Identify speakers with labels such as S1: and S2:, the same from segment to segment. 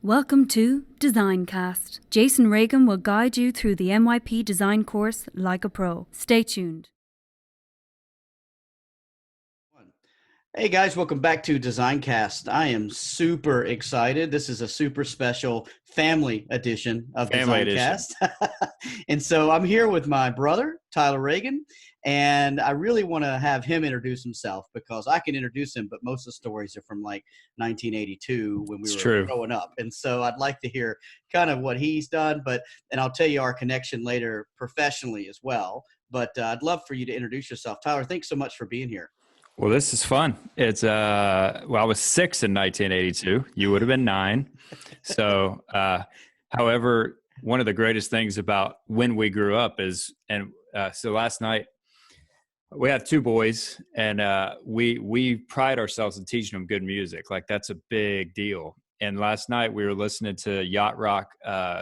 S1: Welcome to DesignCast. Jason Reagin will guide you through the MYP design course like a pro. Stay tuned.
S2: Hey guys, welcome back to DesignCast. I am super excited. This is a super special family edition of DesignCast. And so I'm here with my brother, Tyler Reagin, and I really want to have him introduce himself because I can introduce him, but most of the stories are from like 1982 when we were growing up. And so I'd like to hear kind of what he's done, and I'll tell you our connection later professionally as well. But I'd love for you to introduce yourself. Tyler, thanks so much for being here.
S3: Well, this is fun. It's I was 6 in 1982. You would have been 9. So, however, one of the greatest things about when we grew up is, so last night we have 2 boys, and we pride ourselves in teaching them good music. Like that's a big deal. And last night we were listening to Yacht Rock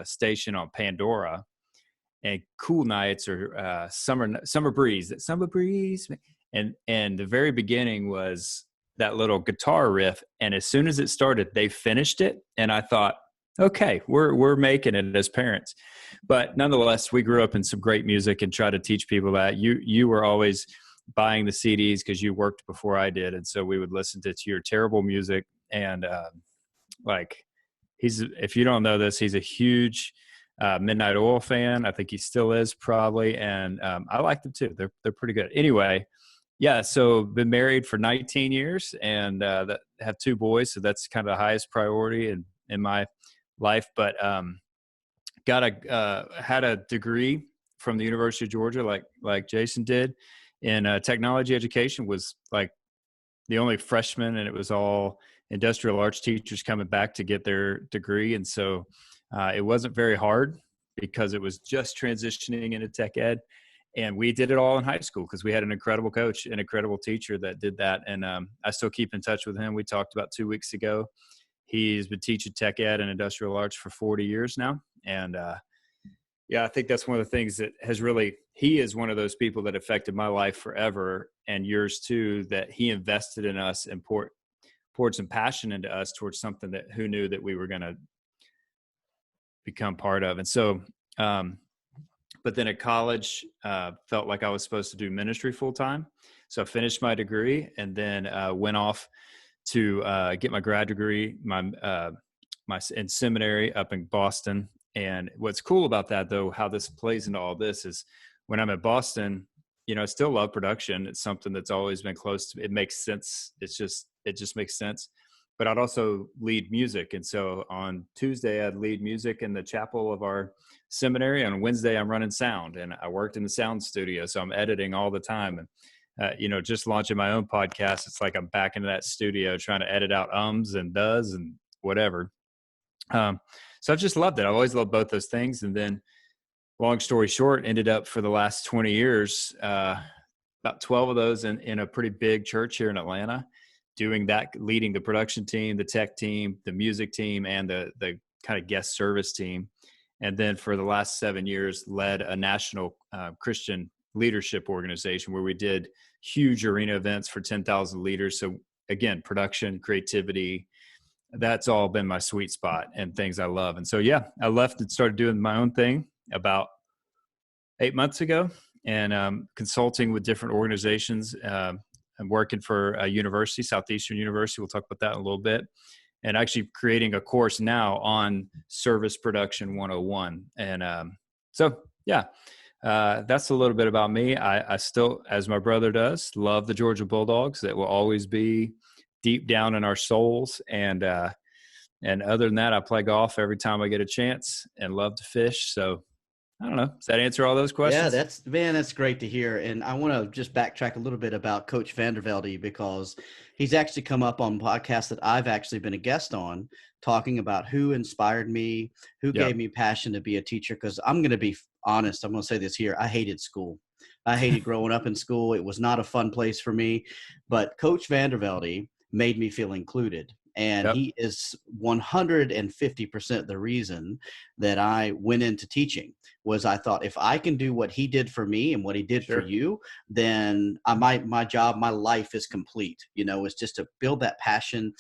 S3: station on Pandora, and cool nights or summer breeze. And the very beginning was that little guitar riff. And as soon as it started, they finished it. And I thought, okay, we're making it as parents. But nonetheless, we grew up in some great music and try to teach people that. You were always buying the CDs because you worked before I did. And so we would listen to your terrible music. And if you don't know this, he's a huge Midnight Oil fan. I think he still is probably. And I like them too. They're pretty good. Anyway. Yeah, so been married for 19 years and have 2 boys, so that's kind of the highest priority in my life. But had a degree from the University of Georgia, like Jason did, in technology education. Was like the only freshman, and it was all industrial arts teachers coming back to get their degree, and so it wasn't very hard because it was just transitioning into tech ed. And we did it all in high school because we had an incredible coach, an incredible teacher that did that. And I still keep in touch with him. We talked about 2 weeks ago. He's been teaching tech ed and industrial arts for 40 years now. And I think that's one of the things that he is one of those people that affected my life forever, and yours too, that he invested in us and poured some passion into us towards something that who knew that we were going to become part of. And so, but then at college, felt like I was supposed to do ministry full time. So I finished my degree and then went off to get my grad degree, in seminary up in Boston. And what's cool about that, though, how this plays into all this is when I'm at Boston, I still love production. It's something that's always been close to me. It makes sense. It just makes sense. But I'd also lead music. And so on Tuesday, I'd lead music in the chapel of our seminary. On Wednesday, I'm running sound, and I worked in the sound studio. So I'm editing all the time. And, just launching my own podcast, it's like I'm back into that studio trying to edit out ums and does and whatever. So I've just loved it. I've always loved both those things. And then long story short, ended up for the last 20 years, about 12 of those in a pretty big church here in Atlanta, doing that, leading the production team, the tech team, the music team, and the kind of guest service team. And then for the last 7 years, led a national Christian leadership organization where we did huge arena events for 10,000 leaders. So again, production, creativity, that's all been my sweet spot and things I love. And so, I left and started doing my own thing about 8 months ago, and consulting with different organizations. I'm working for a university, Southeastern University. We'll talk about that in a little bit. And actually creating a course now on Service Production 101. And that's a little bit about me. I still, as my brother does, love the Georgia Bulldogs. That will always be deep down in our souls. And other than that, I play golf every time I get a chance and love to fish. So I don't know. Does that answer all those questions?
S2: Yeah, that's great to hear. And I want to just backtrack a little bit about Coach Vandervelde, because he's actually come up on podcasts that I've actually been a guest on, talking about who inspired me, who gave me passion to be a teacher. Because I'm going to be honest, I'm going to say this here. I hated school. I hated growing up in school. It was not a fun place for me. But Coach Vandervelde made me feel included. And he is 150% the reason that I went into teaching. Was I thought, if I can do what he did for me and what he did for you, then my job, my life is complete. It's just to build that passion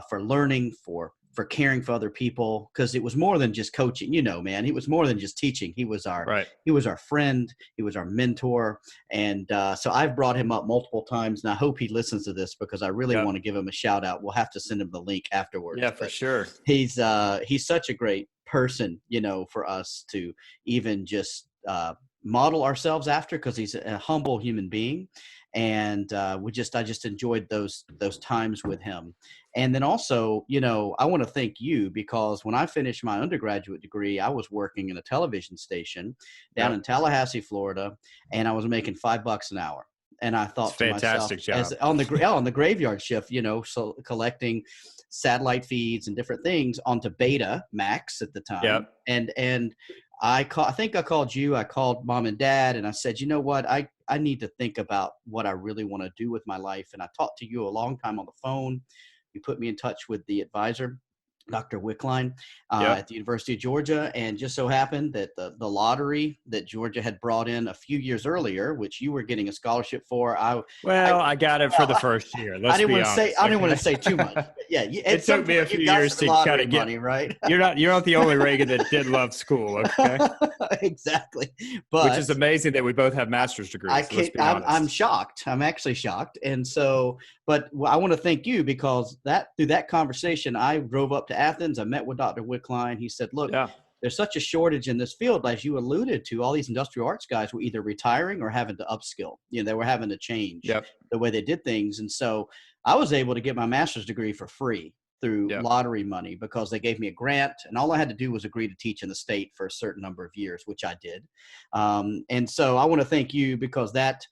S2: for learning, for for caring for other people, because it was more than just coaching, man. He was more than just teaching. He was our friend. He was our mentor. And so I've brought him up multiple times, and I hope he listens to this, because I really want to give him a shout out. We'll have to send him the link afterwards.
S3: Yeah, for sure.
S2: He's such a great person, for us to even just model ourselves after, because he's a humble human being. And I just enjoyed those times with him. And then also, I want to thank you, because when I finished my undergraduate degree, I was working in a television station down in Tallahassee, Florida, and I was making $5 an hour. And I thought to myself, as on the graveyard shift, so collecting satellite feeds and different things onto Beta Max at the time. And I think I called you. I called mom and dad, and I said, you know what, I need to think about what I really want to do with my life. And I talked to you a long time on the phone. You put me in touch with the advisor, Dr. Wickline, at the University of Georgia. And just so happened that the lottery that Georgia had brought in a few years earlier, which you were getting a schokership for. I
S3: got it for the first year. I didn't
S2: want to say too much. But yeah,
S3: it took me a few years to kind of get
S2: money, right?
S3: You're not the only Reagan that did love school, okay?
S2: Exactly. But
S3: which is amazing that we both have master's degrees.
S2: I'm shocked. I'm actually shocked. And so, but I want to thank you, because through that conversation, I drove up to Athens. I met with Dr. Wickline. He said, look, there's such a shortage in this field. As you alluded to, all these industrial arts guys were either retiring or having to upskill. They were having to change the way they did things. And so I was able to get my master's degree for free through lottery money, because they gave me a grant, and all I had to do was agree to teach in the state for a certain number of years, which I did. And so I want to thank you, because that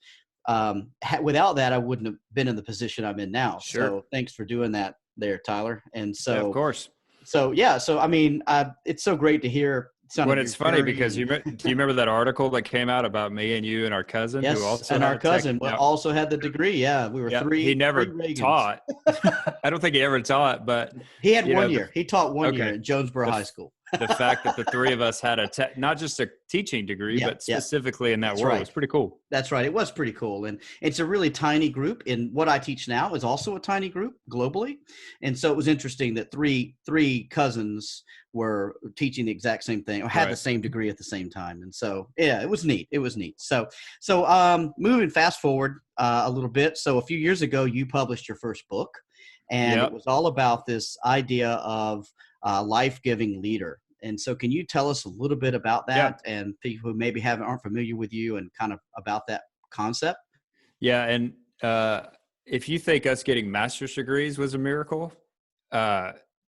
S2: without that, I wouldn't have been in the position I'm in now.
S3: Sure.
S2: So thanks for doing that there, Tyler. And so,
S3: of course.
S2: So, I mean, it's so great to hear.
S3: When it's funny, because do you remember that article that came out about me and you and our cousin?
S2: Yes,
S3: who also
S2: and our cousin also had the degree. Yeah, we were three.
S3: He never taught. I don't think he ever taught, but
S2: he had 1 year. He taught 1 year at Jonesboro High School.
S3: The fact that the three of us had not just a teaching degree, but specifically in that world was pretty cool.
S2: That's right. It was pretty cool. And it's a really tiny group. And what I teach now is also a tiny group globally. And so it was interesting that three cousins were teaching the exact same thing, or had the same degree at the same time. And so, yeah, it was neat. So moving fast forward a little bit. So a few years ago, you published your first book, and it was all about this idea of life-giving leader. And so can you tell us a little bit about that, and people who maybe aren't familiar with you, and kind of about that concept?
S3: Yeah. And if you think us getting master's degrees was a miracle,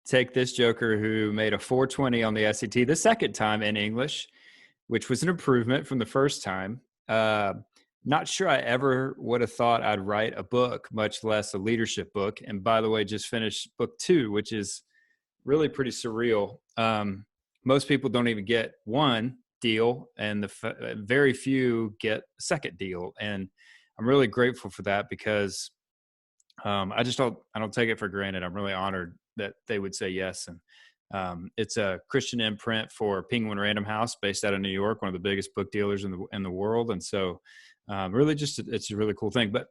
S3: take this joker who made a 420 on the SAT the second time in English, which was an improvement from the first time. Not sure I ever would have thought I'd write a book, much less a leadership book. And by the way, just finished book 2, which is really pretty surreal. Most people don't even get one deal, and very few get a second deal. And I'm really grateful for that, because I don't take it for granted. I'm really honored that they would say yes. And it's a Christian imprint for Penguin Random House, based out of New York, one of the biggest book dealers in the world. And so really it's a really cool thing. But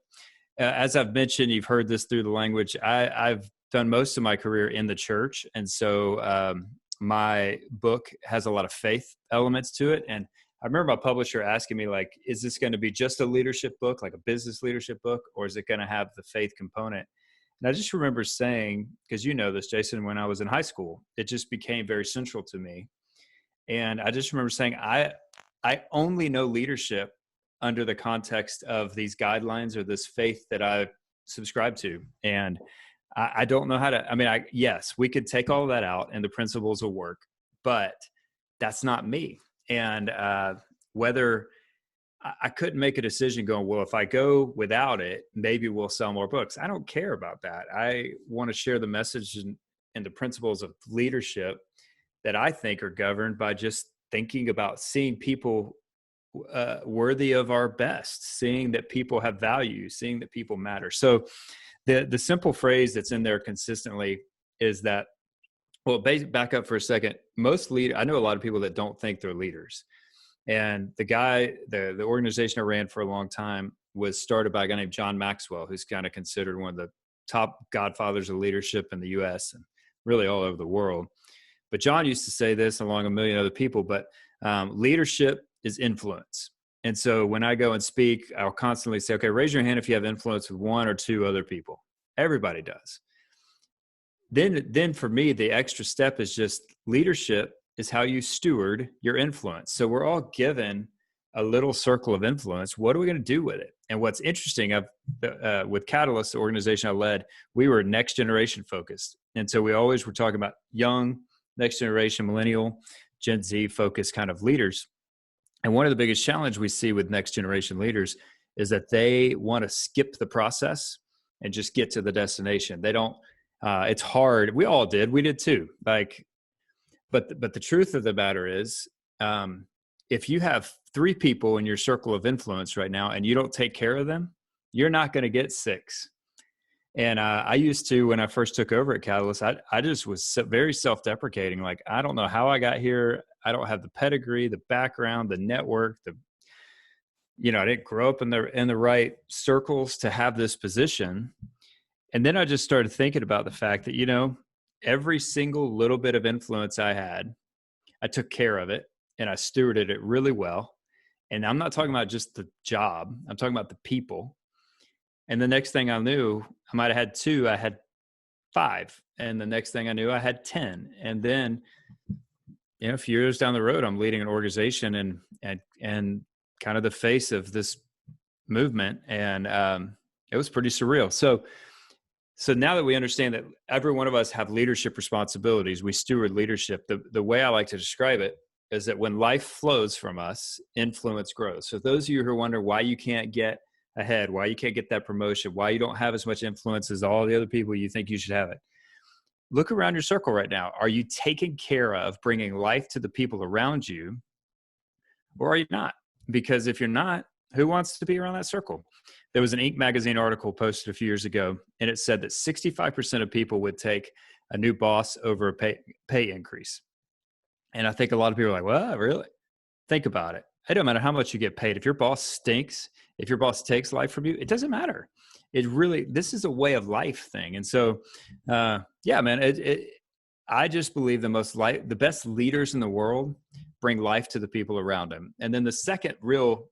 S3: as I've mentioned, you've heard this through the language. I've done most of my career in the church. And so my book has a lot of faith elements to it. And I remember my publisher asking me, like, is this going to be just a leadership book, like a business leadership book, or is it going to have the faith component? And I just remember saying, because you know this, Jason, when I was in high school, it just became very central to me. And I just remember saying, I only know leadership under the context of these guidelines or this faith that I subscribe to. And I don't know how to, yes, we could take all of that out and the principles will work, but that's not me. And whether I couldn't make a decision going, well, if I go without it, maybe we'll sell more books. I don't care about that. I want to share the message and the principles of leadership that I think are governed by just thinking about seeing people worthy of our best, seeing that people have value, seeing that people matter. So the simple phrase that's in there consistently is that, well, back up for a second. I know a lot of people that don't think they're leaders. And the organization I ran for a long time was started by a guy named John Maxwell, who's kind of considered one of the top godfathers of leadership in the U.S. and really all over the world. But John used to say this along a million other people, but leadership is influence. And so when I go and speak, I'll constantly say, okay, raise your hand if you have influence with one or two other people. Everybody does. Then for me, the extra step is just leadership is how you steward your influence. So we're all given a little circle of influence. What are we going to do with it? And what's interesting, with Catalyst, the organization I led, we were next generation focused. And so we always were talking about young, next generation, millennial, Gen Z focused kind of leaders. And one of the biggest challenges we see with next generation leaders is that they want to skip the process and just get to the destination. They don't, it's hard. We all did. We did too. But the truth of the matter is, if you have 3 people in your circle of influence right now and you don't take care of them, you're not going to get 6. And I used to, when I first took over at Catalyst, I just was very self-deprecating. Like, I don't know how I got here. I don't have the pedigree, the background, the network, I didn't grow up in the right circles to have this position. And then I just started thinking about the fact that, every single little bit of influence I had, I took care of it and I stewarded it really well. And I'm not talking about just the job. I'm talking about the people. And the next thing I knew, I might have had 2, I had 5. And the next thing I knew, I had 10. And then, a few years down the road, I'm leading an organization and kind of the face of this movement. And it was pretty surreal. So now that we understand that every one of us have leadership responsibilities, we steward leadership. The way I like to describe it is that when life flows from us, influence grows. So those of you who wonder why you can't get ahead, why you can't get that promotion, why you don't have as much influence as all the other people you think you should have it, look around your circle right now. Are you taking care of bringing life to the people around you, or are you not? Because if you're not, who wants to be around that circle? There was an Inc. magazine article posted a few years ago, and it said that 65% of people would take a new boss over a pay increase. And I think a lot of people are like, well, really? Think about it. It don't matter how much you get paid. If your boss stinks, if your boss takes life from you, it doesn't matter. This is a way of life thing. And so, I just believe the best leaders in the world bring life to the people around them. And then the second real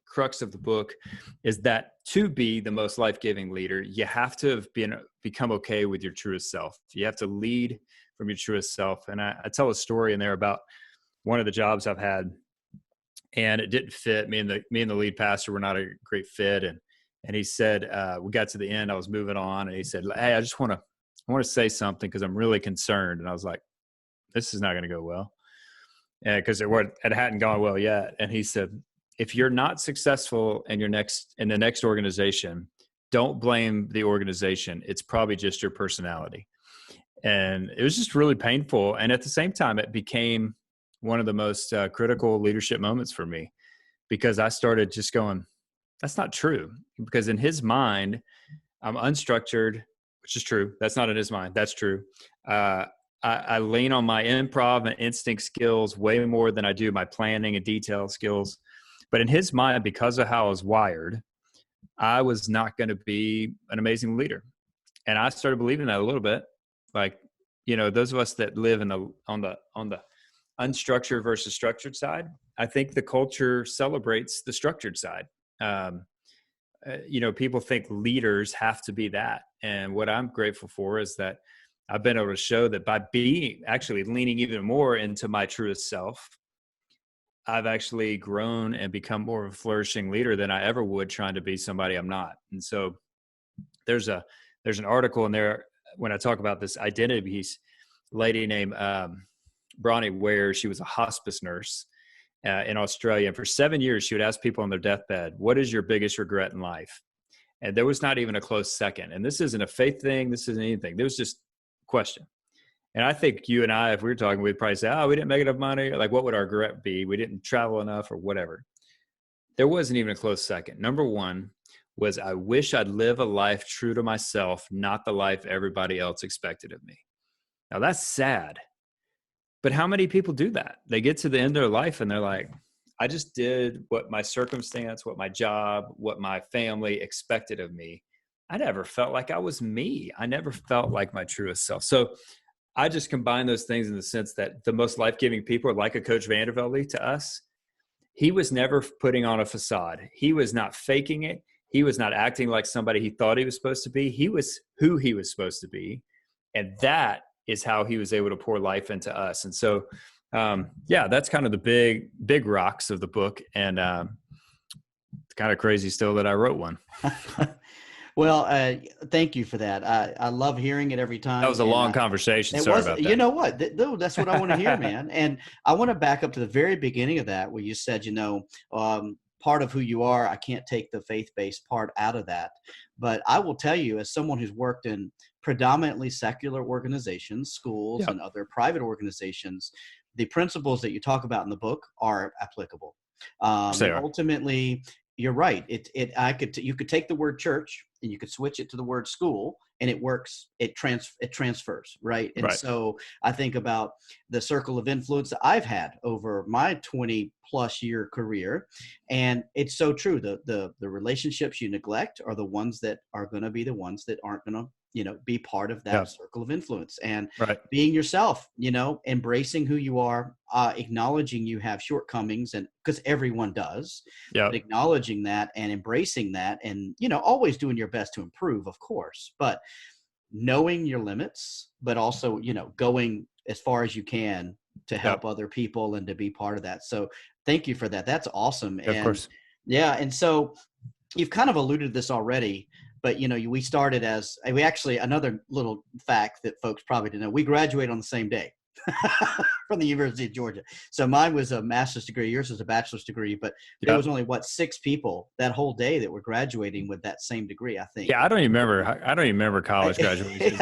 S3: crux of the book is that to be the most life-giving leader, you have to have become okay with your truest self. You have to lead from your truest self. And I tell a story in there about one of the jobs I've had, and it didn't fit. Me and the lead pastor were not a great fit. And he said, we got to the end, I was moving on, and he said, hey, I want to say something because I'm really concerned. And I was like, this is not going to go well. Because it hadn't gone well yet. And he said, if you're not successful in the next organization, don't blame the organization. It's probably just your personality. And it was just really painful. And at the same time, it became one of the most critical leadership moments for me, because I started just going, that's not true. Because in his mind, I'm unstructured, which is true. That's not in his mind. That's true. I lean on my improv and instinct skills way more than I do my planning and detail skills. But in his mind, because of how I was wired, I was not going to be an amazing leader. And I started believing that a little bit. Like, those of us that live on the unstructured versus structured side, I think the culture celebrates the structured side. People think leaders have to be that. And what I'm grateful for is that I've been able to show that by actually leaning even more into my truest self, I've actually grown and become more of a flourishing leader than I ever would trying to be somebody I'm not. And so there's an article in there when I talk about this identity piece, lady named Bronnie Ware. She was a hospice nurse in Australia. And for 7 years, she would ask people on their deathbed, what is your biggest regret in life? And there was not even a close second. And this isn't a faith thing. This isn't anything. There was just a question. And I think you and I, if we were talking, we'd probably say, we didn't make enough money. Like, what would our regret be? We didn't travel enough or whatever. There wasn't even a close second. Number one was, I wish I'd live a life true to myself, not the life everybody else expected of me. Now, that's sad. But how many people do that? They get to the end of their life and they're like, I just did what my circumstance, what my job, what my family expected of me. I never felt like I was me. I never felt like my truest self. So I just combine those things in the sense that the most life-giving people are like a Coach Vandervelde to us. He was never putting on a facade. He was not faking it. He was not acting like somebody he thought he was supposed to be. He was who he was supposed to be. And that is how he was able to pour life into us. And so, that's kind of the big rocks of the book. And it's kind of crazy still that I wrote one.
S2: Well, thank you for that. I love hearing it every time.
S3: That was a long conversation. Sorry about that.
S2: You know what? That's what I want to hear, man. And I want to back up to the very beginning of that, where you said, part of who you are, I can't take the faith-based part out of that. But I will tell you, as someone who's worked in predominantly secular organizations, schools, and other private organizations, the principles that you talk about in the book are applicable. Ultimately, you're right. You could take the word church and you could switch it to the word school, and it works. It transfers, right? And so I think about the circle of influence that I've had over my 20 plus year career, and it's so true. The relationships you neglect are the ones that are going to be the ones that aren't going to be part of that circle of influence. And being yourself, embracing who you are, acknowledging you have shortcomings, and because everyone does, but acknowledging that and embracing that, and always doing your best to improve, of course, but knowing your limits, but also going as far as you can to help other people and to be part of that. So thank you for that. That's awesome.
S3: Of course.
S2: And so you've kind of alluded to this already, but we started another little fact that folks probably didn't know, we graduated on the same day from the University of Georgia. So mine was a master's degree, yours was a bachelor's degree, but there was only 6 people that whole day that were graduating with that same degree, I think.
S3: Yeah, I don't even remember college graduation.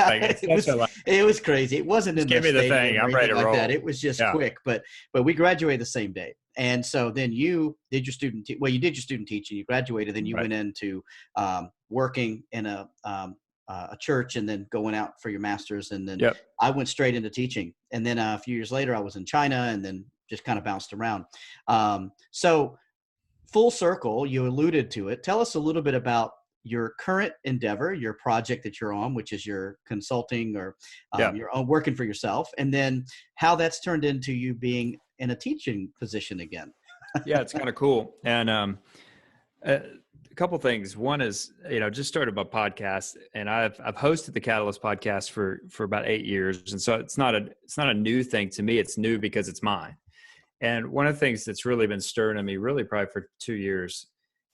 S2: It was crazy. It wasn't in
S3: give me the thing. I'm ready to roll.
S2: That. It was just quick, but we graduated the same day. And so then you did your student teaching, you graduated, then you went into working in a church, and then going out for your master's. And then I went straight into teaching. And then a few years later, I was in China, and then just kind of bounced around. So full circle, you alluded to it. Tell us a little bit about your current endeavor, your project that you're on, which is your consulting or your own working for yourself, and then how that's turned into you being in a teaching position again.
S3: Yeah, it's kind of cool. And a couple things. One is, just started my podcast, and I've hosted the Catalyst podcast for about 8 years. And so it's not a new thing to me. It's new because it's mine. And one of the things that's really been stirring in me, really probably for 2 years,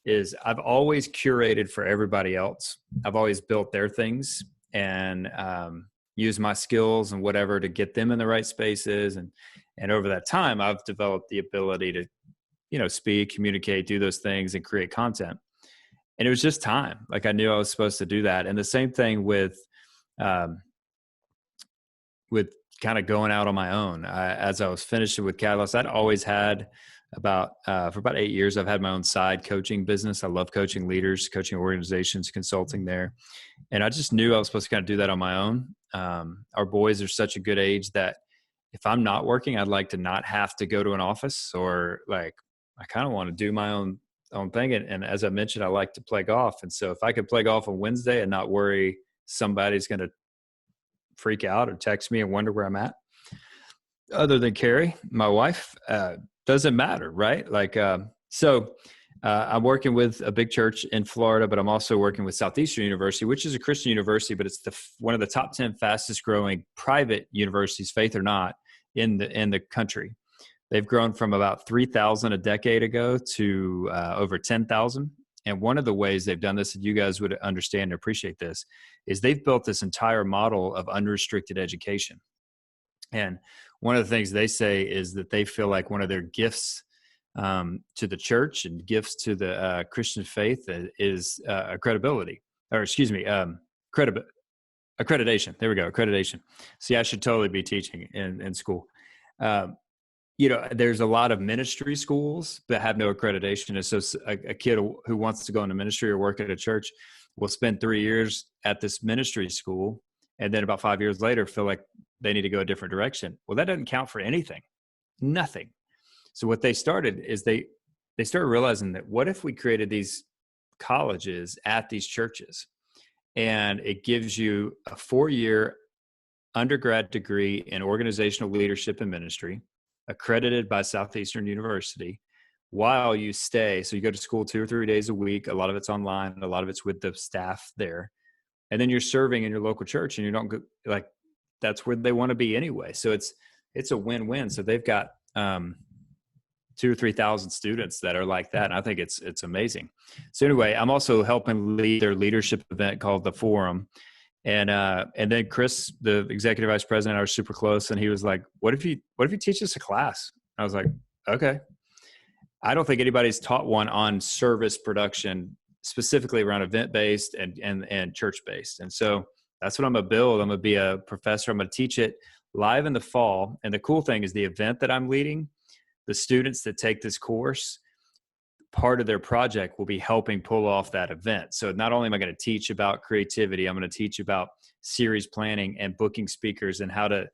S3: is I've always curated for everybody else. I've always built their things and used my skills and whatever to get them in the right spaces. And over that time, I've developed the ability to, speak, communicate, do those things, and create content. And it was just time. Like, I knew I was supposed to do that. And the same thing with kind of going out on my own. As I was finishing with Catalyst, I'd always had for about 8 years, I've had my own side coaching business. I love coaching leaders, coaching organizations, consulting there. And I just knew I was supposed to kind of do that on my own. Our boys are such a good age that if I'm not working, I'd like to not have to go to an office, or like, I kind of want to do my own thing. And as I mentioned, I like to play golf. And so if I could play golf on Wednesday and not worry somebody's going to freak out or text me and wonder where I'm at, other than Carrie, my wife, doesn't matter, right? Like, so I'm working with a big church in Florida, but I'm also working with Southeastern University, which is a Christian university, but it's one of the top 10 fastest growing private universities, faith or not, in the country. They've grown from about 3,000 a decade ago to over 10,000. And one of the ways they've done this, and you guys would understand and appreciate this, is they've built this entire model of unrestricted education. And one of the things they say is that they feel like one of their gifts to the church and gifts to the Christian faith is accreditation. There we go, accreditation. See, I should totally be teaching in school. There's a lot of ministry schools that have no accreditation. And so a kid who wants to go into ministry or work at a church will spend 3 years at this ministry school, and then about 5 years later feel like they need to go a different direction. Well, that doesn't count for anything, nothing. So what they started is they started realizing that what if we created these colleges at these churches, and it gives you a 4-year undergrad degree in organizational leadership and ministry, accredited by Southeastern University, while you stay. So you go to school 2 or 3 days a week. A lot of it's online. A lot of it's with the staff there. And then you're serving in your local church, and you don't go, like, that's where they want to be anyway. So it's a win-win. So they've got 2,000 or 3,000 students that are like that. And I think it's amazing. So anyway, I'm also helping lead their leadership event called The Forum. And then Chris, the executive vice president, I was super close. And he was like, what if you teach us a class? I was like, okay. I don't think anybody's taught one on service production, specifically around event-based and church-based. And so that's what I'm going to build. I'm going to be a professor. I'm going to teach it live in the fall. And the cool thing is the event that I'm leading, the students that take this course, part of their project will be helping pull off that event. So not only am I going to teach about creativity, I'm going to teach about series planning and booking speakers and how to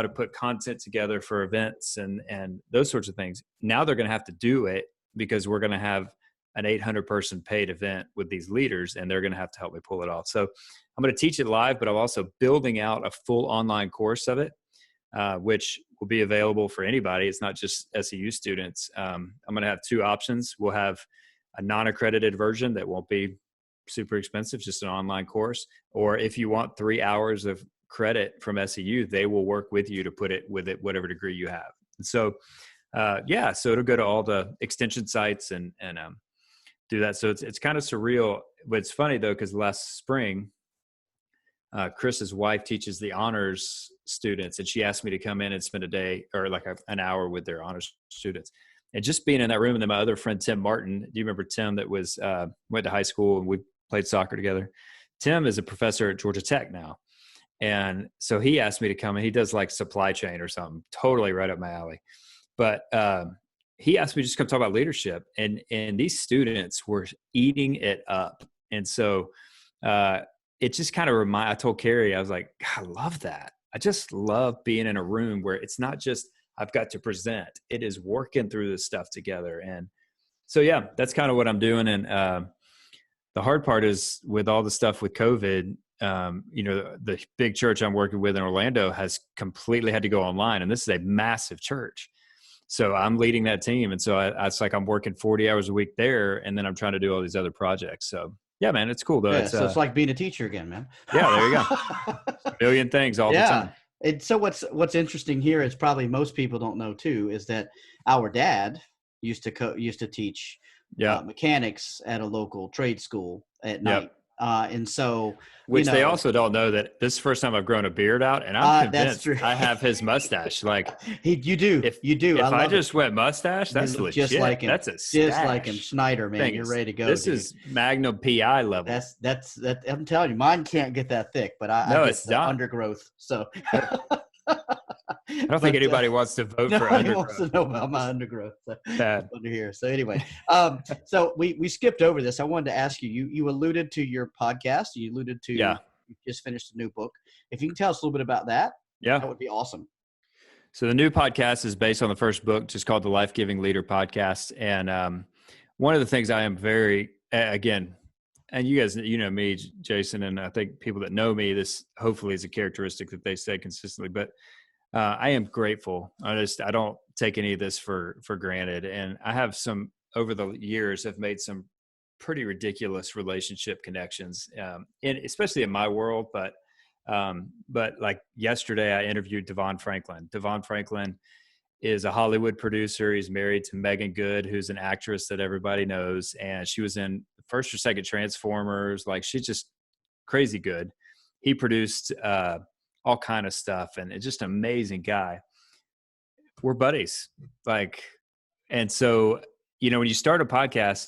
S3: put content together for events and those sorts of things. Now they're going to have to do it because we're going to have an 800 person paid event with these leaders, and they're going to have to help me pull it off. So I'm going to teach it live, but I'm also building out a full online course of it, which will be available for anybody. It's not just SEU students. I'm going to have 2 options. We'll have a non-accredited version that won't be super expensive, just an online course. Or if you want 3 hours of credit from SEU, they will work with you to put it with it, whatever degree you have. And so, so it'll go to all the extension sites and do that. So it's kind of surreal, but it's funny though, because last spring, Chris's wife teaches the honors students, and she asked me to come in and spend a day or like an hour with their honors students. And just being in that room, and then my other friend, Tim Martin, do you remember Tim that was, went to high school and we played soccer together? Tim is a professor at Georgia Tech now. And so he asked me to come, and he does like supply chain or something, totally right up my alley. But he asked me to just come talk about leadership, and these students were eating it up. And so it just kind of I told Carrie, I was like, God, I love that. I just love being in a room where it's not just I've got to present. It is working through this stuff together. And so, yeah, that's kind of what I'm doing. And the hard part is with all the stuff with COVID, the big church I'm working with in Orlando has completely had to go online. And this is a massive church. So I'm leading that team. And so it's like I'm working 40 hours a week there, and then I'm trying to do all these other projects. So yeah, man, it's cool though.
S2: Yeah, so it's like being a teacher again, man.
S3: Yeah, there you go. A million things all the time.
S2: And so what's interesting here is probably most people don't know too, is that our dad used to teach mechanics at a local trade school at night. And so,
S3: which they also don't know that this is the first time I've grown a beard out, and I'm convinced I have his mustache. Like
S2: you do. If I
S3: just went mustache, that's legit.
S2: Just like him.
S3: That's a
S2: just like him, Schneider, man. You're ready to go.
S3: This is Magnum PI level.
S2: That's I'm telling you, mine can't get that thick, but I get the undergrowth. So
S3: I don't think anybody wants to vote for undergrowth.
S2: Wants to know about my undergrowth. So under here. So anyway, so we skipped over this. I wanted to ask you. You alluded to your podcast. You alluded to you just finished a new book. If you can tell us a little bit about that, that would be awesome.
S3: So the new podcast is based on the first book, just called the Life Giving Leader Podcast. And one of the things I am very again, and you guys, you know me, Jason, and I think people that know me, this hopefully is a characteristic that they say consistently, but I am grateful. I don't take any of this for granted. And I have over the years, have made some pretty ridiculous relationship connections, especially in my world. But like yesterday, I interviewed Devon Franklin. Devon Franklin is a Hollywood producer. He's married to Megan Good, who's an actress that everybody knows. And she was in the first or second Transformers. Like, she's just crazy good. He produced all kind of stuff, and it's just an amazing guy. We're buddies. And so, when you start a podcast,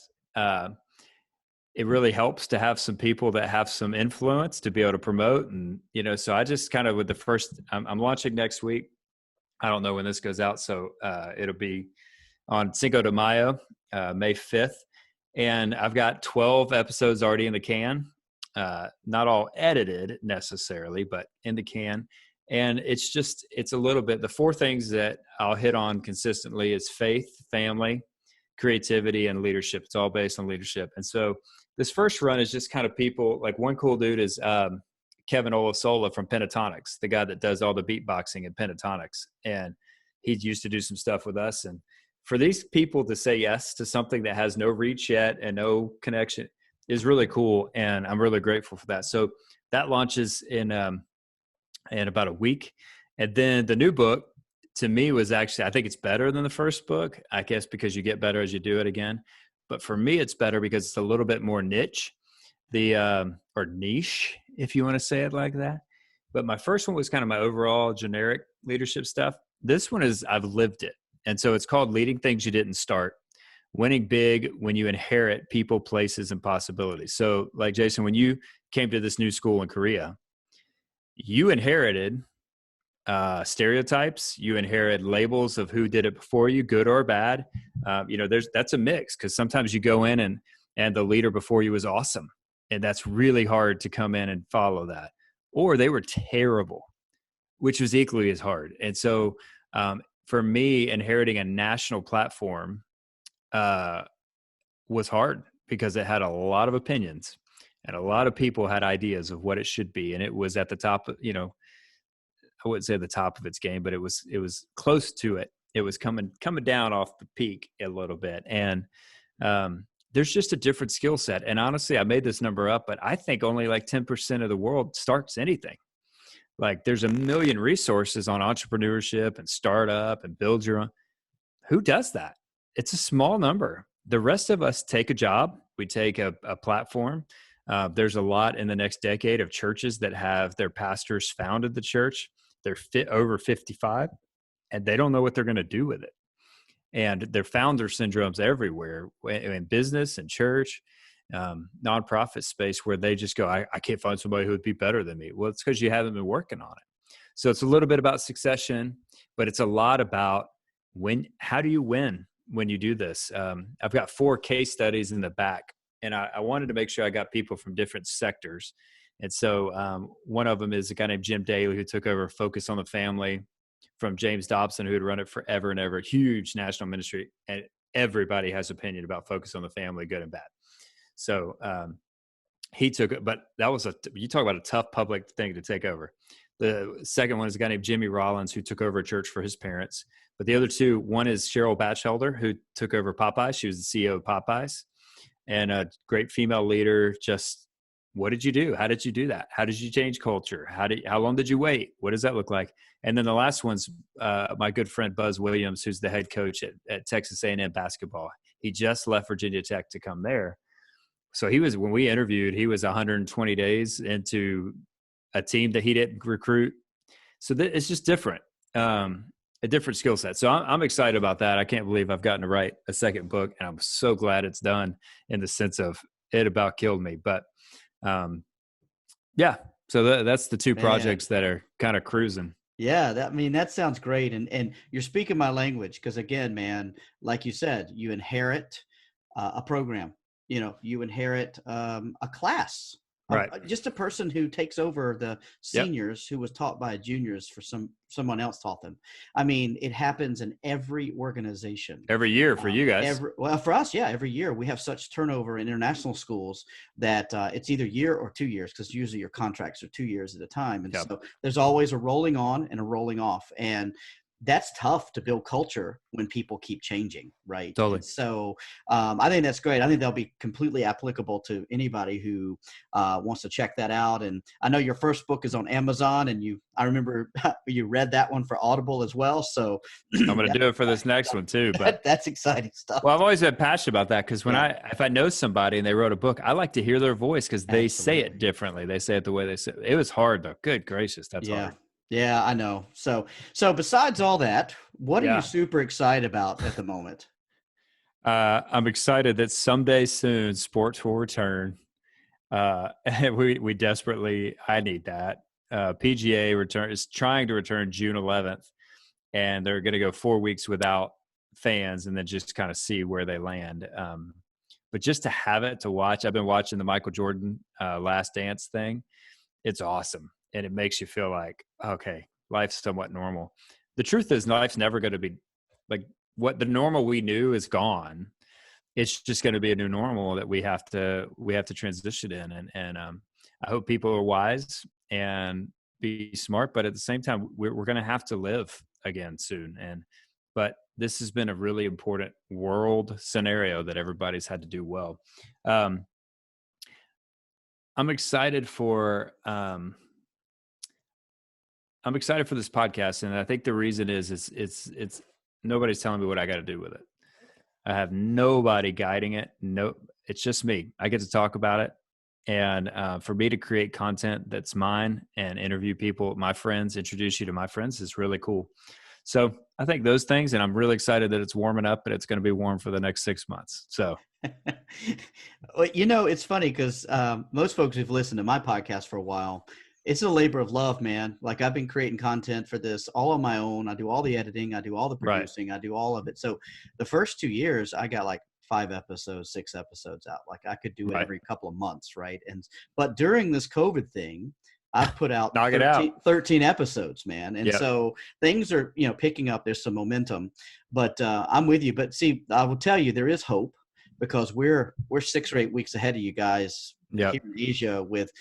S3: it really helps to have some people that have some influence to be able to promote. And, so I just kind of with the first, I'm launching next week. I don't know when this goes out. So it'll be on Cinco de Mayo, May 5th. And I've got 12 episodes already in the can. Not all edited necessarily, but in the can. And it's a little bit, the 4 things that I'll hit on consistently is faith, family, creativity, and leadership. It's all based on leadership. And so this first run is just kind of people, like one cool dude is Kevin Olasola from Pentatonics, the guy that does all the beatboxing in Pentatonics. And he used to do some stuff with us. And for these people to say yes to something that has no reach yet and no connection is really cool. And I'm really grateful for that. So that launches in about a week. And then the new book to me was actually, I think it's better than the first book, I guess, because you get better as you do it again. But for me, it's better because it's a little bit more niche, or niche, if you want to say it like that. But my first one was kind of my overall generic leadership stuff. This one is, I've lived it. And so it's called Leading Things You Didn't Start, Winning Big When You Inherit People, Places, and Possibilities. So like Jason, when you came to this new school in Korea, you inherited stereotypes, you inherit labels of who did it before you, good or bad. That's a mix, because sometimes you go in and the leader before you was awesome. And that's really hard to come in and follow that. Or they were terrible, which was equally as hard. And so for me, inheriting a national platform was hard, because it had a lot of opinions and a lot of people had ideas of what it should be. And it was at the top, I wouldn't say the top of its game, but it was close to it. It was coming down off the peak a little bit. And there's just a different skill set. And honestly, I made this number up, but I think only like 10% of the world starts anything. Like there's a million resources on entrepreneurship and startup and build your own. Who does that? It's a small number. The rest of us take a job. We take a platform. There's a lot in the next decade of churches that have their pastors founded the church. They're over 55 and they don't know what they're going to do with it. And their founder syndromes everywhere in business and church, nonprofit space, where they just go, I can't find somebody who would be better than me. Well, it's because you haven't been working on it. So it's a little bit about succession, but it's a lot about how do you win when you do this? I've got 4 case studies in the back, and I wanted to make sure I got people from different sectors. And so one of them is a guy named Jim Daly, who took over Focus on the Family from James Dobson, who had run it forever and ever, huge national ministry. And everybody has opinion about Focus on the Family, good and bad. So he took it, but that was you talk about a tough public thing to take over. The second one is a guy named Jimmy Rollins, who took over a church for his parents. But the other two, one is Cheryl Batchelder, who took over Popeyes. She was the CEO of Popeyes, and a great female leader. Just, what did you do? How did you do that? How did you change culture? How long did you wait? What does that look like? And then the last one's my good friend Buzz Williams, who's the head coach at Texas A&M basketball. He just left Virginia Tech to come there. So when we interviewed, he was 120 days into a team that he didn't recruit. So it's just different, a different skill set. So I'm excited about that. I can't believe I've gotten to write a second book, and I'm so glad it's done, in the sense of it about killed me. But yeah, so that's the two projects that are kind of cruising.
S2: Yeah, that sounds great. And you're speaking my language, because again, man, like you said, you inherit a program, you inherit a class,
S3: right?
S2: Just a person who takes over the seniors who was taught by juniors for someone else taught them. I mean, it happens in every organization.
S3: Every year for you guys.
S2: For us, yeah, every year we have such turnover in international schools that it's either year or 2 years, because usually your contracts are 2 years at a time. And so there's always a rolling on and a rolling off. And that's tough to build culture when people keep changing, right?
S3: Totally.
S2: And so I think that's great. I think they'll be completely applicable to anybody who wants to check that out. And I know your first book is on Amazon, and I remember you read that one for Audible as well. So
S3: I'm going to do it for this next one too. But
S2: that's exciting stuff.
S3: Well, I've always been passionate about that, because if I know somebody and they wrote a book, I like to hear their voice, because they say it differently. They say it the way they say it. It was hard though. Good gracious, that's hard.
S2: Yeah, I know. So besides all that, what are you super excited about at the moment?
S3: I'm excited that someday soon sports will return. We desperately, I need that. PGA is trying to return June 11th, and they're going to go 4 weeks without fans, and then just kind of see where they land. But just to have it to watch, I've been watching the Michael Jordan Last Dance thing. It's awesome. And it makes you feel like, okay, life's somewhat normal. The truth is, life's never going to be like what the normal we knew is gone. It's just going to be a new normal that we have to transition in. And I hope people are wise and be smart, but at the same time, we're going to have to live again soon. But this has been a really important world scenario that everybody's had to do well. I'm excited for this podcast, and I think the reason is it's nobody's telling me what I got to do with it. I have nobody guiding it. No, it's just me. I get to talk about it, and for me to create content that's mine and interview people, my friends, introduce you to my friends is really cool. So I think those things, and I'm really excited that it's warming up, and it's going to be warm for the next 6 months. So.
S2: Well, it's funny because most folks who've listened to my podcast for a while, it's a labor of love, man. Like, I've been creating content for this all on my own. I do all the editing. I do all the producing. Right. I do all of it. So the first 2 years, I got like 5 episodes, 6 episodes out. Like, I could do it every couple of months. Right. But during this COVID thing, I've put out 13 episodes, man. And so things are, picking up. There's some momentum, but I'm with you. But see, I will tell you, there is hope, because we're 6 or 8 weeks ahead of you guys here in Asia with.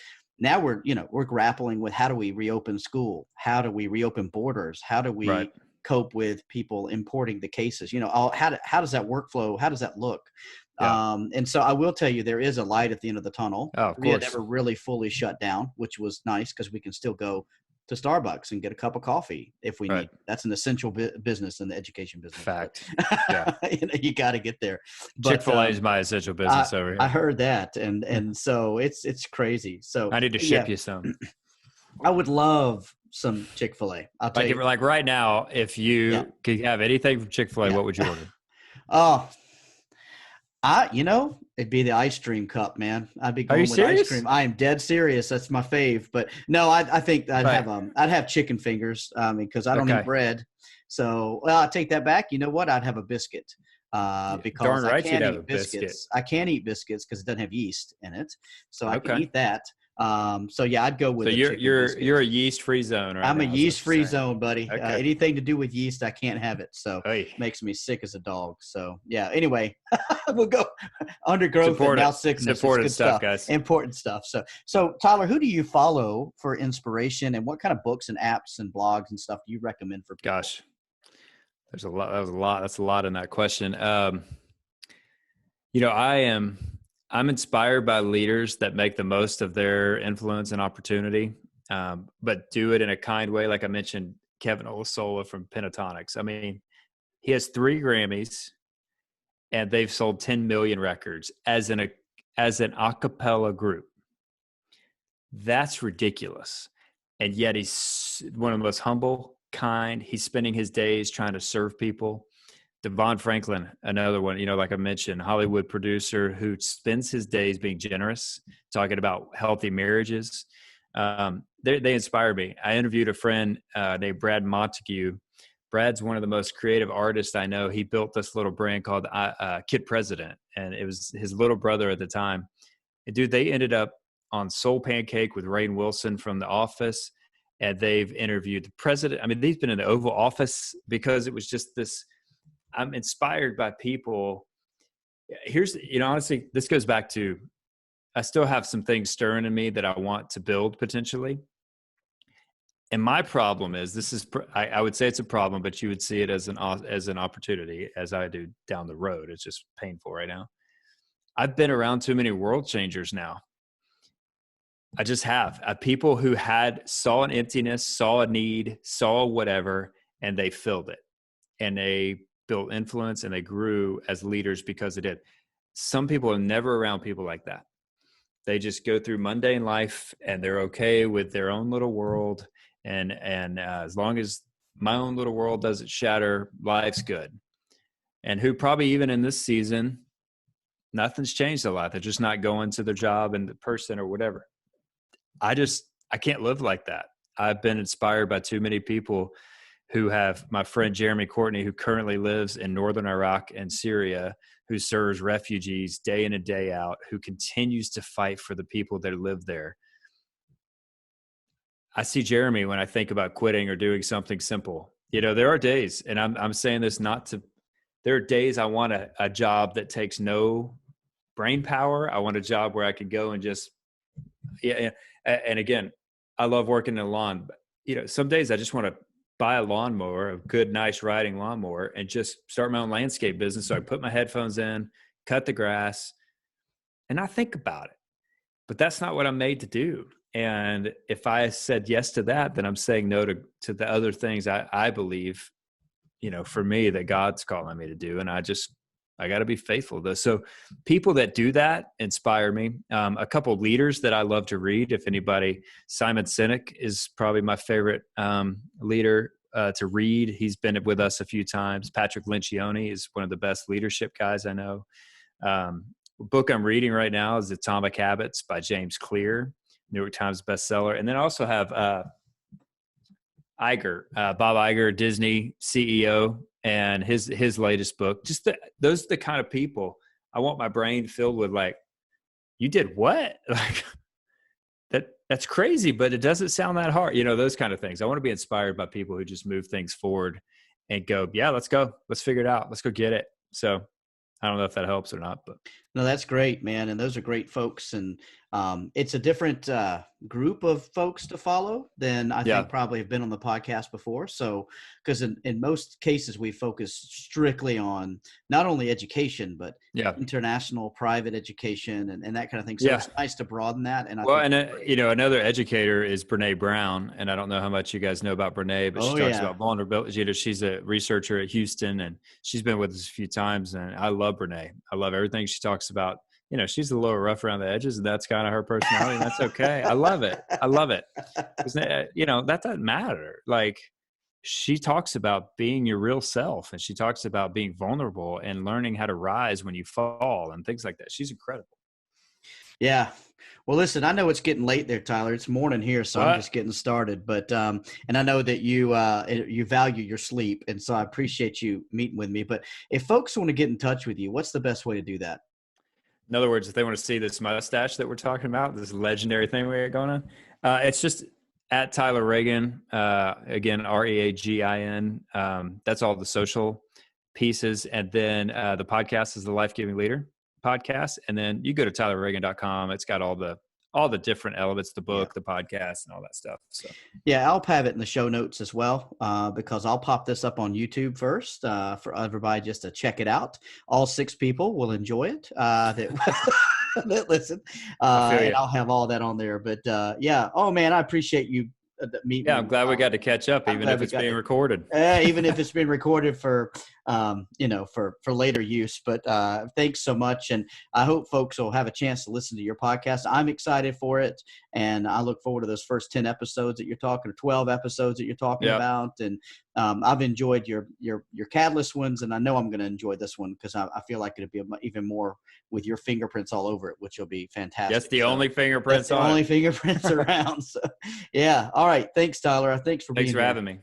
S2: Now we're grappling with, how do we reopen school? How do we reopen borders? How do we cope with people importing the cases? How does that workflow? How does that look? Yeah. And so I will tell you, there is a light at the end of the tunnel.
S3: Oh, of
S2: we
S3: course.
S2: had never really fully shut down, which was nice because we can still go to Starbucks and get a cup of coffee if we need. That's an essential business in the education business.
S3: Fact.
S2: Yeah. You got to get there. But,
S3: Chick-fil-A is my essential business over here.
S2: I heard that. And so it's crazy. So
S3: I need to ship you some.
S2: I would love some Chick-fil-A. I'll tell you.
S3: Like right now, if you could have anything from Chick-fil-A, what would you order?
S2: Oh, it'd be the ice cream cup, man. I'd be going with
S3: serious?
S2: Ice cream. I am dead serious. That's my fave. But no, I think I'd have chicken fingers because I don't eat bread. So I take that back. You know what? I'd have a biscuit because I can't eat biscuits. I can't eat biscuits because it doesn't have yeast in it. So I can eat that. I'd go with.
S3: So you're a yeast-free zone, right?
S2: I'm a yeast-free zone, buddy. Okay. Anything to do with yeast, I can't have it. So it makes me sick as a dog. So anyway, we'll go undergrowth and now sickness.
S3: Important stuff, guys.
S2: Important stuff. So Tyler, who do you follow for inspiration, and what kind of books and apps and blogs and stuff do you recommend for people?
S3: Gosh, there's a lot. That's a lot in that question. I'm inspired by leaders that make the most of their influence and opportunity, but do it in a kind way. Like I mentioned, Kevin Olasola from Pentatonics. I mean, he has 3 Grammys, and they've sold 10 million records as an a cappella group. That's ridiculous. And yet he's one of the most humble, kind. He's spending his days trying to serve people. Devon Franklin, another one, like I mentioned, Hollywood producer who spends his days being generous, talking about healthy marriages. They inspire me. I interviewed a friend named Brad Montague. Brad's one of the most creative artists I know. He built this little brand called Kid President, and it was his little brother at the time. And dude, they ended up on Soul Pancake with Rainn Wilson from The Office, and they've interviewed the president. I mean, they've been in the Oval Office because it was just this. I'm inspired by people. Here's, honestly, this goes back to, I still have some things stirring in me that I want to build potentially. And my problem is, I would say it's a problem, but you would see it as an opportunity, as I do down the road. It's just painful right now. I've been around too many world changers now. I just have. People who saw an emptiness, saw a need, saw whatever, and they filled it. And they built influence, and they grew as leaders because it did. Some people are never around people like that. They just go through mundane life, and they're okay with their own little world. And as long as my own little world doesn't shatter, life's good. And who probably even in this season, nothing's changed a lot. They're just not going to their job and the person or whatever. I can't live like that. I've been inspired by too many people who have, my friend Jeremy Courtney, who currently lives in northern Iraq and Syria, who serves refugees day in and day out, who continues to fight for the people that live there. I see Jeremy when I think about quitting or doing something simple. There are days, and I'm saying this there are days I want a job that takes no brain power. I want a job where I can go and just, and again, I love working in a lawn. But, you know, some days I just want to buy a lawnmower, a good, nice riding lawnmower, and just start my own landscape business. So I put my headphones in, cut the grass, and I think about it. But that's not what I'm made to do. And if I said yes to that, then I'm saying no to the other things I believe, you know, for me that God's calling me to do. And I got to be faithful to this. So people that do that inspire me. A couple of leaders that I love to read, if anybody, Simon Sinek is probably my favorite leader to read. He's been with us a few times. Patrick Lencioni is one of the best leadership guys I know. Book I'm reading right now is Atomic Habits by James Clear, New York Times bestseller. And then I also have Iger, Bob Iger, Disney CEO, and his latest book. Those are the kind of people I want my brain filled with. Like, you did what? Like that's crazy, but it doesn't sound that hard. You know, those kind of things. I want to be inspired by people who just move things forward and go, yeah, let's go. Let's figure it out. Let's go get it. So I don't know if that helps or not, but
S2: no, that's great, man. And those are great folks. And it's a different group of folks to follow than I think probably have been on the podcast before. So, because in most cases, we focus strictly on not only education, but international private education and that kind of thing. So it's nice to broaden that. And
S3: you know, another educator is Brene Brown. And I don't know how much you guys know about Brene, but she talks about vulnerability. You know, she's a researcher at Houston, and she's been with us a few times. And I love Brene. I love everything she talks about. You know, she's a little rough around the edges, and that's kind of her personality. And that's okay. I love it. I love it. You know, that doesn't matter. Like, she talks about being your real self, and she talks about being vulnerable and learning how to rise when you fall and things like that. She's incredible.
S2: Yeah. Well, listen, I know it's getting late there, Tyler. It's morning here, so I'm just getting started. But and I know that you value your sleep, and so I appreciate you meeting with me. But if folks want to get in touch with you, what's the best way to do that?
S3: In other words, if they want to see this mustache that we're talking about, this legendary thing we got going on, it's just at Tyler Reagin, again, Reagin. That's all the social pieces. And then the podcast is the Life Giving Leader podcast. And then you go to tylerreagin.com. It's got all the different elements, the book, the podcast, and all that stuff. So
S2: I'll have it in the show notes as well, because I'll pop this up on YouTube first for everybody just to check it out. All 6 people will enjoy it that listen, and I'll have all that on there. But oh man, I appreciate you meeting.
S3: Yeah, I'm glad we got to catch up, even if it's being recorded.
S2: Even if it's been recorded for for later use. But thanks so much, and I hope folks will have a chance to listen to your podcast. I'm excited for it, and I look forward to those first 10 episodes that you're talking, or 12 episodes that you're talking about. And I've enjoyed your Catalyst ones, and I know I'm going to enjoy this one because I feel like it'll be even more with your fingerprints all over it, which will be fantastic.
S3: That's the only fingerprints.
S2: That's the only fingerprints around. So, all right. Thanks, Tyler. Thanks for being here.
S3: Having me.